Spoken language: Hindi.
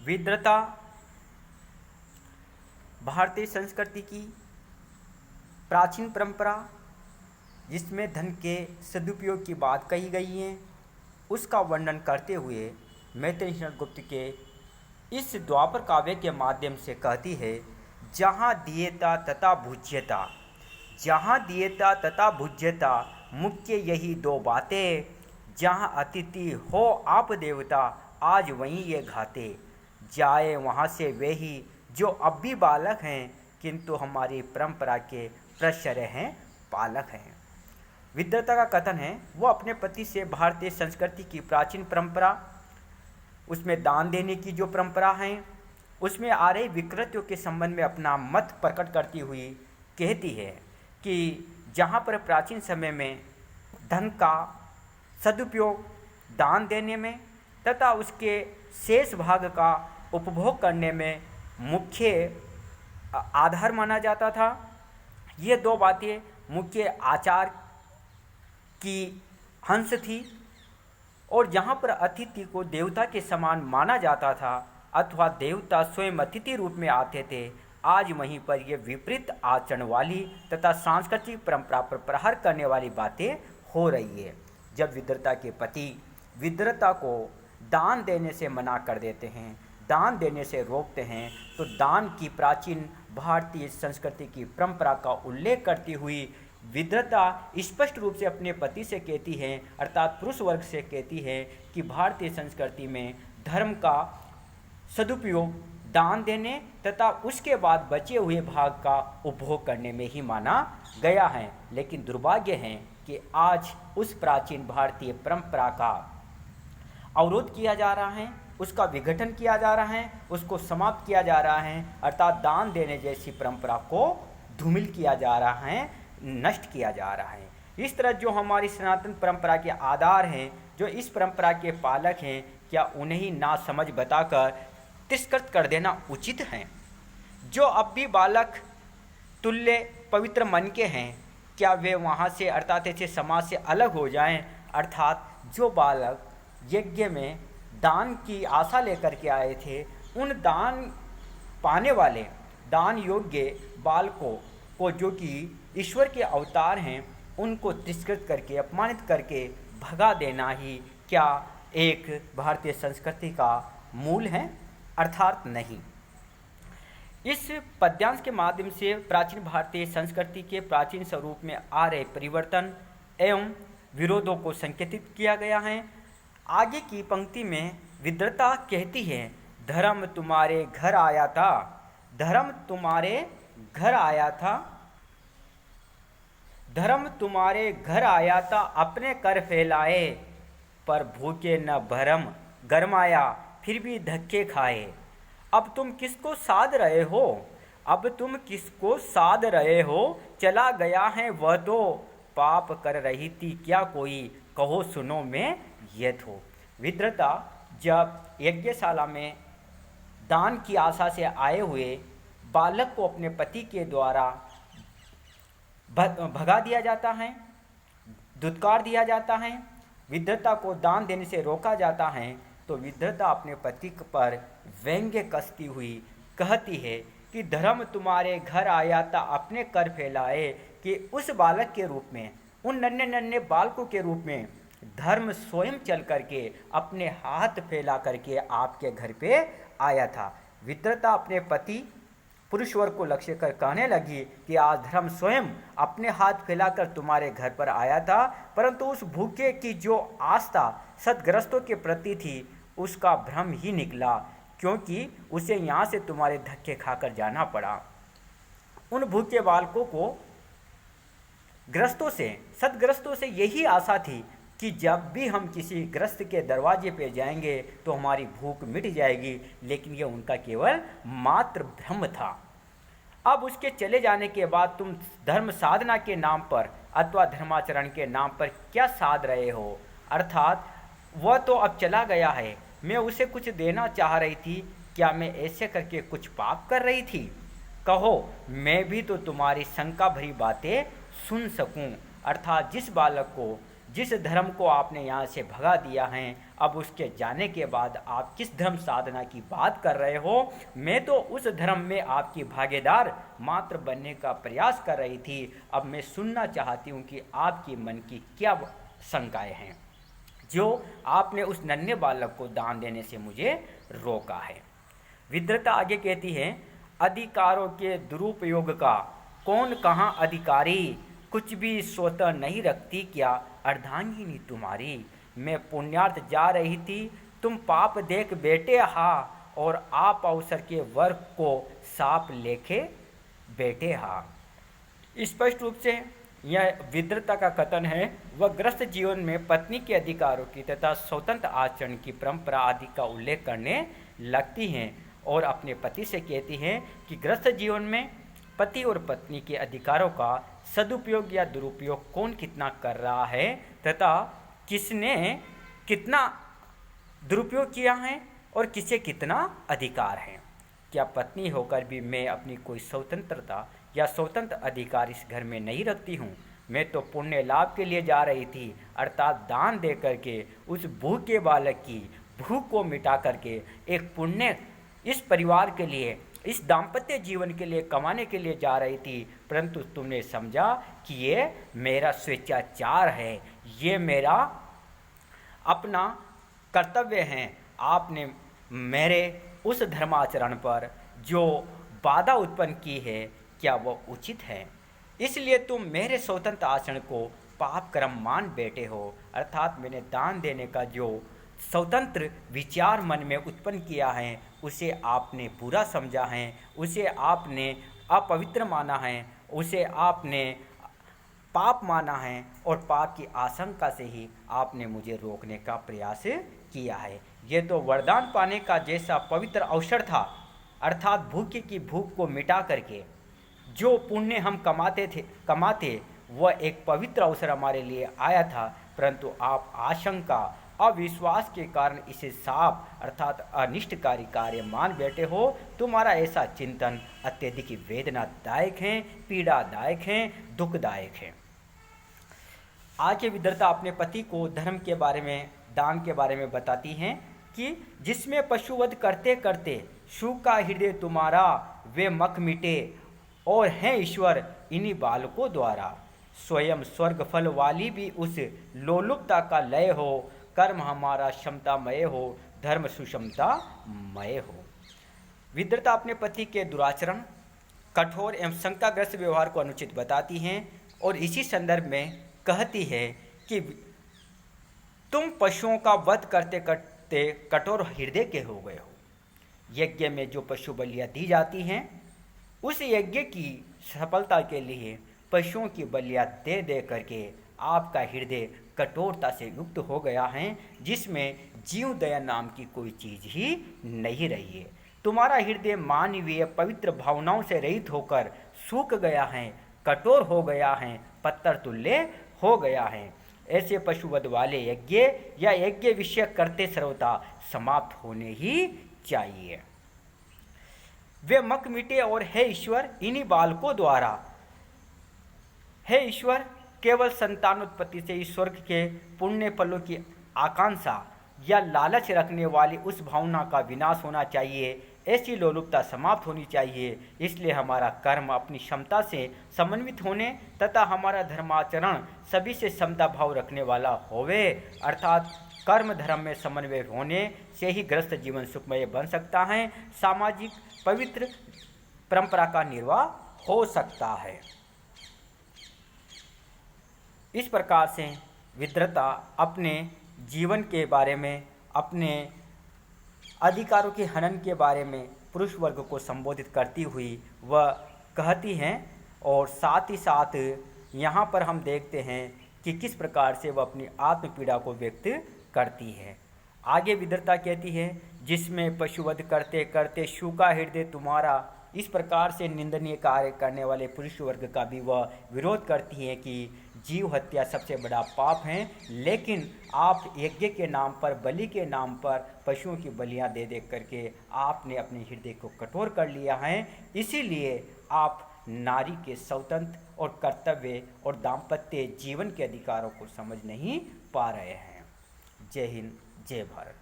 विद्रता भारतीय संस्कृति की प्राचीन परंपरा जिसमें धन के सदुपयोग की बात कही गई है, उसका वर्णन करते हुए मैत्रेय गुप्त के इस द्वापर काव्य के माध्यम से कहती है, जहाँ दियेता तथा भुज्यता, जहाँ दियेता तथा भुज्यता, मुख्य यही दो बातें, जहाँ अतिथि हो आप देवता, आज वहीं ये घाते, जाए वहाँ से वे ही जो अब भी बालक हैं, किंतु हमारी परंपरा के प्रश्रय हैं, पालक हैं। विद्रता का कथन है वो अपने पति से भारतीय संस्कृति की प्राचीन परंपरा, उसमें दान देने की जो परंपरा है, उसमें आ रही विकृतियों के संबंध में अपना मत प्रकट करती हुई कहती है कि जहाँ पर प्राचीन समय में धन का सदुपयोग दान देने में तथा उसके शेष भाग का उपभोग करने में मुख्य आधार माना जाता था, ये दो बातें मुख्य आचार की हंस थी। और जहाँ पर अतिथि को देवता के समान माना जाता था अथवा देवता स्वयं अतिथि रूप में आते थे, आज वहीं पर ये विपरीत आचरण वाली तथा सांस्कृतिक परंपरा पर प्रहार करने वाली बातें हो रही है। जब विद्रता के पति विद्रता को दान देने से मना कर देते हैं, दान देने से रोकते हैं, तो दान की प्राचीन भारतीय संस्कृति की परंपरा का उल्लेख करती हुई विद्रता स्पष्ट रूप से अपने पति से कहती है, अर्थात पुरुष वर्ग से कहती है कि भारतीय संस्कृति में धर्म का सदुपयोग दान देने तथा उसके बाद बचे हुए भाग का उपभोग करने में ही माना गया है। लेकिन दुर्भाग्य है कि आज उस प्राचीन भारतीय परंपरा का अवरोध किया जा रहा है, उसका विघटन किया जा रहा है, उसको समाप्त किया जा रहा है, अर्थात दान देने जैसी परंपरा को धूमिल किया जा रहा है, नष्ट किया जा रहा है। इस तरह जो हमारी सनातन परंपरा के आधार हैं, जो इस परंपरा के पालक हैं, क्या उन्हें ही ना समझ बताकर तिरस्कृत कर देना उचित है? जो अब भी बालक तुल्य पवित्र मन के हैं, क्या वे वहाँ से अर्थात ऐसे समाज से अलग हो जाएं? अर्थात जो बालक यज्ञ में दान की आशा लेकर के आए थे, उन दान पाने वाले दान योग्य बालकों को जो कि ईश्वर के अवतार हैं, उनको तिरस्कृत करके अपमानित करके भगा देना ही क्या एक भारतीय संस्कृति का मूल है? अर्थात नहीं। इस पद्यांश के माध्यम से प्राचीन भारतीय संस्कृति के प्राचीन स्वरूप में आ रहे परिवर्तन एवं विरोधों को संकेतित किया गया है। आगे की पंक्ति में विद्रता कहती है, धर्म तुम्हारे घर आया था, धर्म तुम्हारे घर आया था, धर्म तुम्हारे घर आया था, अपने कर फैलाए, पर भूखे न भरम गरमाया, फिर भी धक्के खाए। अब तुम किसको साध रहे हो, अब तुम किसको साध रहे हो, चला गया है वह तो, पाप कर रही थी क्या कोई, कहो सुनो मैं ये तो। विद्रता जब यज्ञशाला में दान की आशा से आए हुए बालक को अपने पति के द्वारा भगा दिया जाता है, धुतकार दिया जाता है, विद्रता को दान देने से रोका जाता है, तो विद्रता अपने पति पर व्यंग्य कसती हुई कहती है कि धर्म तुम्हारे घर आया था, अपने कर फैलाए, कि उस बालक के रूप में, उन नन्हे नन्हे बालकों के रूप में धर्म स्वयं चल करके अपने हाथ फैला करके आपके घर पे आया था। विद्रता अपने पति पुरुष वर्ग को लक्ष्य कर कहने लगी कि आज धर्म स्वयं अपने हाथ फैलाकर तुम्हारे घर पर आया था, परंतु उस भूखे की जो आस्था सदग्रस्तों के प्रति थी उसका भ्रम ही निकला, क्योंकि उसे यहाँ से तुम्हारे धक्के खाकर जाना पड़ा। उन भूखे बालकों को ग्रस्तों से, सदग्रस्तों से यही आशा थी कि जब भी हम किसी ग्रस्त के दरवाजे पे जाएंगे तो हमारी भूख मिट जाएगी, लेकिन ये उनका केवल मात्र भ्रम था। अब उसके चले जाने के बाद तुम धर्म साधना के नाम पर अथवा धर्माचरण के नाम पर क्या साध रहे हो, अर्थात वह तो अब चला गया है, मैं उसे कुछ देना चाह रही थी, क्या मैं ऐसे करके कुछ पाप कर रही थी? कहो मैं भी तो तुम्हारी शंका भरी बातें सुन सकूं। अर्थात जिस बालक को, जिस धर्म को आपने यहाँ से भगा दिया है, अब उसके जाने के बाद आप किस धर्म साधना की बात कर रहे हो? मैं तो उस धर्म में आपकी भागीदार मात्र बनने का प्रयास कर रही थी। अब मैं सुनना चाहती हूँ कि आपकी मन की क्या शंकाएं हैं जो आपने उस नन्हे बालक को दान देने से मुझे रोका है। विद्रता आगे कहती है, अधिकारों के दुरुपयोग का कौन कहाँ अधिकारी, कुछ भी स्वतः नहीं रखती क्या अर्धांगिनी तुम्हारी। मैं पुण्यार्थ जा रही थी, तुम पाप देख बैठे हा, और आप अवसर के वर्ग को साप लेके बैठे हा। स्पष्ट रूप से यह विद्रता का कथन है। वह ग्रस्त जीवन में पत्नी के अधिकारों की तथा स्वतंत्र आचरण की परंपरा आदि का उल्लेख करने लगती हैं और अपने पति से कहती हैं कि ग्रस्त जीवन में पति और पत्नी के अधिकारों का सदुपयोग या दुरुपयोग कौन कितना कर रहा है तथा किसने कितना दुरुपयोग किया है और किसे कितना अधिकार है। क्या पत्नी होकर भी मैं अपनी कोई स्वतंत्रता या स्वतंत्र अधिकार इस घर में नहीं रखती हूँ? मैं तो पुण्य लाभ के लिए जा रही थी, अर्थात दान दे करके उस भूखे बालक की भूख को मिटा करके एक पुण्य इस परिवार के लिए, इस दाम्पत्य जीवन के लिए कमाने के लिए जा रही थी। परंतु तुमने समझा कि ये मेरा स्वेच्छाचार है, ये मेरा अपना कर्तव्य है। आपने मेरे उस धर्माचरण पर जो बाधा उत्पन्न की है, क्या वह उचित है? इसलिए तुम मेरे स्वतंत्र आचरण को पाप कर्म मान बैठे हो। अर्थात मैंने दान देने का जो स्वतंत्र विचार मन में उत्पन्न किया है, उसे आपने बुरा समझा है, उसे आपने अपवित्र माना है, उसे आपने पाप माना है और पाप की आशंका से ही आपने मुझे रोकने का प्रयास किया है। ये तो वरदान पाने का जैसा पवित्र अवसर था, अर्थात भूखे की भूख को मिटा करके जो पुण्य हम कमाते वह एक पवित्र अवसर हमारे लिए आया था। परंतु आप आशंका अविश्वास के कारण इसे साप अर्थात अनिष्टकारी कार्य मान बैठे हो। तुम्हारा ऐसा चिंतन अत्यधिक वेदनादायक है, पीड़ादायक है, दुखदायक है। आगे विद्रता अपने पति को धर्म के बारे में, दान के बारे में बताती हैं कि जिसमें पशुवध करते करते सूखा हृदय तुम्हारा वे मख मिटे, और हैं ईश्वर इन्हीं बालकों द्वारा। स्वयं स्वर्ग फल वाली भी उस लोलुपता का लय हो, कर्म हमारा क्षमतामय हो, धर्म सुषमतामय हो। विद्रता अपने पति के दुराचरण, कठोर एवं शंकाग्रस्त व्यवहार को अनुचित बताती हैं और इसी संदर्भ में कहती है कि तुम पशुओं का वध करते करते कठोर हृदय के हो गए हो। यज्ञ में जो पशु बलियाँ दी जाती हैं, उस यज्ञ की सफलता के लिए पशुओं की बलियाँ दे दे करके आपका हृदय कठोरता से युक्त हो गया है, जिसमें जीव दया नाम की कोई चीज़ ही नहीं रही है। तुम्हारा हृदय मानवीय पवित्र भावनाओं से रहित होकर सूख गया है, कठोर हो गया है, पत्थर तुल्य हो गया है। ऐसे पशुवध वाले यज्ञ या यज्ञ विषय करते सर्वथा समाप्त होने ही चाहिए। वे मक मिटे और हे ईश्वर इन्हीं बालकों द्वारा। हे ईश्वर, केवल संतानोत्पत्ति से ही स्वर्ग के पुण्य फलों की आकांक्षा या लालच रखने वाली उस भावना का विनाश होना चाहिए। ऐसी लोलुपता समाप्त होनी चाहिए। इसलिए हमारा कर्म अपनी क्षमता से समन्वित होने तथा हमारा धर्माचरण सभी से समता भाव रखने वाला होवे। अर्थात कर्म धर्म में समन्वय होने से ही ग्रस्त जीवन सुखमय बन सकता है, सामाजिक पवित्र परंपरा का निर्वाह हो सकता है। इस प्रकार से विद्रता अपने जीवन के बारे में, अपने अधिकारों के हनन के बारे में पुरुष वर्ग को संबोधित करती हुई वह कहती हैं, और साथ ही साथ यहाँ पर हम देखते हैं कि किस प्रकार से वह अपनी आत्मपीड़ा को व्यक्त करती है। आगे विद्रता कहती है, जिसमें पशुवध करते करते सूखा हृदय तुम्हारा। इस प्रकार से निंदनीय कार्य करने वाले पुरुष वर्ग का भी वह विरोध करती है कि जीव हत्या सबसे बड़ा पाप है, लेकिन आप यज्ञ के नाम पर, बलि के नाम पर पशुओं की बलियां दे दे करके आपने अपने हृदय को कठोर कर लिया है। इसीलिए आप नारी के स्वतंत्र और कर्तव्य और दाम्पत्य जीवन के अधिकारों को समझ नहीं पा रहे हैं। जय हिंद, जय भारत।